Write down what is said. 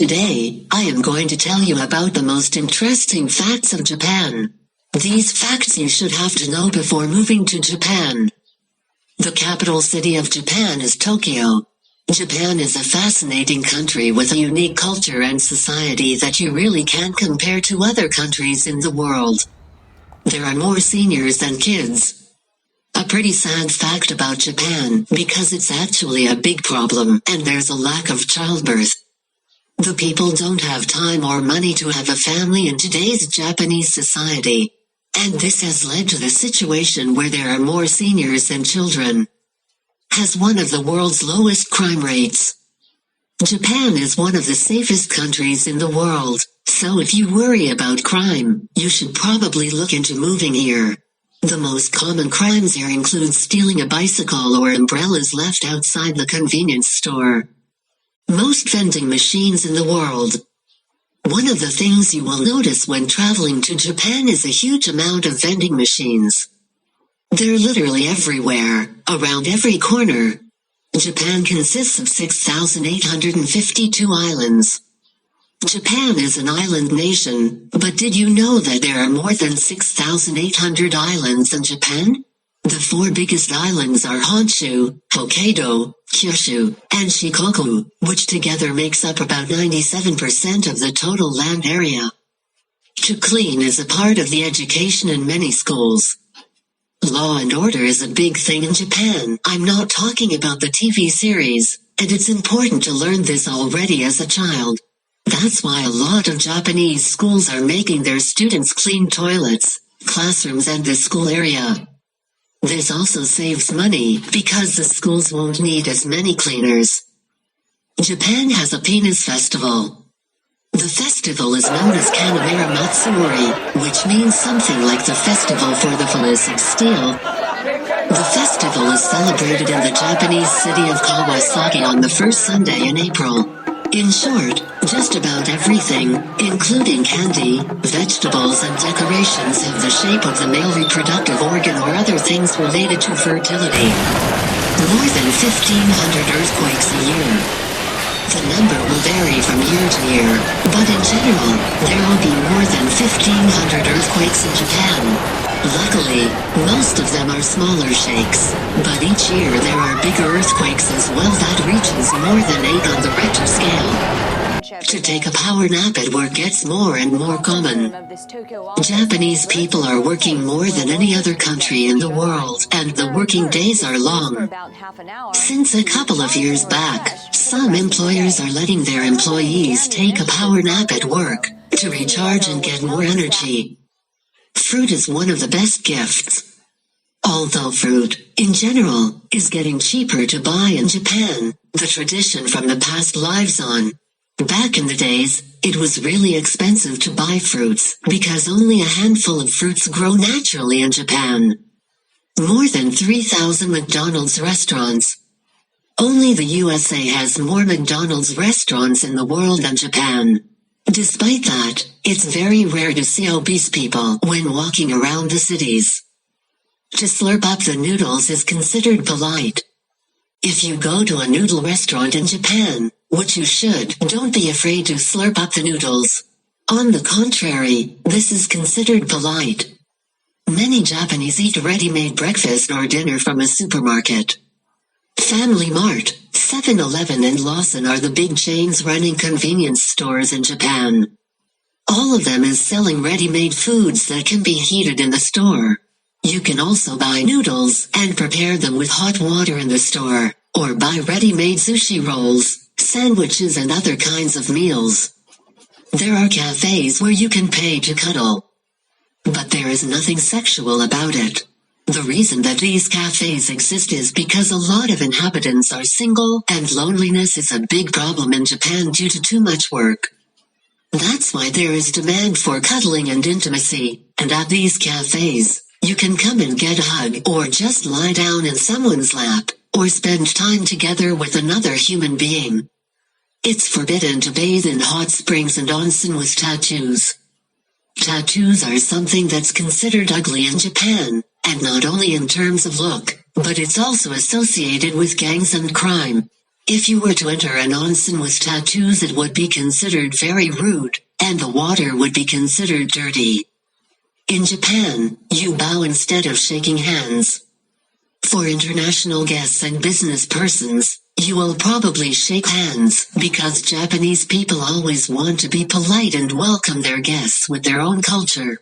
Today, I am going to tell you about the most interesting facts of Japan. These facts you should have to know before moving to Japan. The capital city of Japan is Tokyo. Japan is a fascinating country with a unique culture and society that you really can't compare to other countries in the world. There are more seniors than kids. A pretty sad fact about Japan, because it's actually a big problem, and there's a lack of childbirth. The people don't have time or money to have a family in today's Japanese society. And this has led to the situation where there are more seniors than children. Has one of the world's lowest crime rates. Japan is one of the safest countries in the world, so if you worry about crime, you should probably look into moving here. The most common crimes here include stealing a bicycle or umbrellas left outside the convenience store. Most vending machines in the world. One of the things you will notice when traveling to Japan is a huge amount of vending machines. They're literally everywhere, around every corner. Japan consists of 6,852 islands. Japan is an island nation, but did you know that there are more than 6,800 islands in Japan? The four biggest islands are Honshu, Hokkaido, Kyushu, and Shikoku, which together makes up about 97% of the total land area. To clean is a part of the education in many schools. Law and order is a big thing in Japan. I'm not talking about the TV series, and it's important to learn this already as a child. That's why a lot of Japanese schools are making their students clean toilets, classrooms and the school area. This also saves money, because the schools won't need as many cleaners. Japan has a penis festival. The festival is known as Kanamera Matsuri, which means something like the festival for the phallus of steel. The festival is celebrated in the Japanese city of Kawasaki on the first Sunday in April. In short, just about everything, including candy, vegetables and decorations have the shape of the male reproductive organ or other things related to fertility. More than 1,500 earthquakes a year. The number will vary from year to year, but in general, there will be more than 1,500 earthquakes in Japan. Luckily, most of them are smaller shakes, but each year there are bigger earthquakes as well that reaches more than 8 on the Richter scale. To take a power nap at work gets more and more common. Japanese people are working more than any other country in the world, and the working days are long. Since a couple of years back, some employers are letting their employees take a power nap at work to recharge and get more energy. Fruit is one of the best gifts. Although fruit, in general, is getting cheaper to buy in Japan, the tradition from the past lives on. Back in the days, it was really expensive to buy fruits, because only a handful of fruits grow naturally in Japan. More than 3,000 McDonald's restaurants. Only the USA has more McDonald's restaurants in the world than Japan. Despite that, it's very rare to see obese people when walking around the cities. To slurp up the noodles is considered polite. If you go to a noodle restaurant in Japan, which you should, don't be afraid to slurp up the noodles. On the contrary, this is considered polite. Many Japanese eat ready-made breakfast or dinner from a supermarket. Family Mart, 7-Eleven and Lawson are the big chains running convenience stores in Japan. All of them is selling ready-made foods that can be heated in the store. You can also buy noodles and prepare them with hot water in the store, or buy ready-made sushi rolls, sandwiches and other kinds of meals. There are cafes where you can pay to cuddle. But there is nothing sexual about it. The reason that these cafes exist is because a lot of inhabitants are single and loneliness is a big problem in Japan due to too much work. That's why there is demand for cuddling and intimacy, and at these cafes, you can come and get a hug or just lie down in someone's lap, or spend time together with another human being. It's forbidden to bathe in hot springs and onsen with tattoos. Tattoos are something that's considered ugly in Japan, and not only in terms of look, but it's also associated with gangs and crime. If you were to enter an onsen with tattoos, it would be considered very rude, and the water would be considered dirty. In Japan, you bow instead of shaking hands. For international guests and business persons, you will probably shake hands, because Japanese people always want to be polite and welcome their guests with their own culture.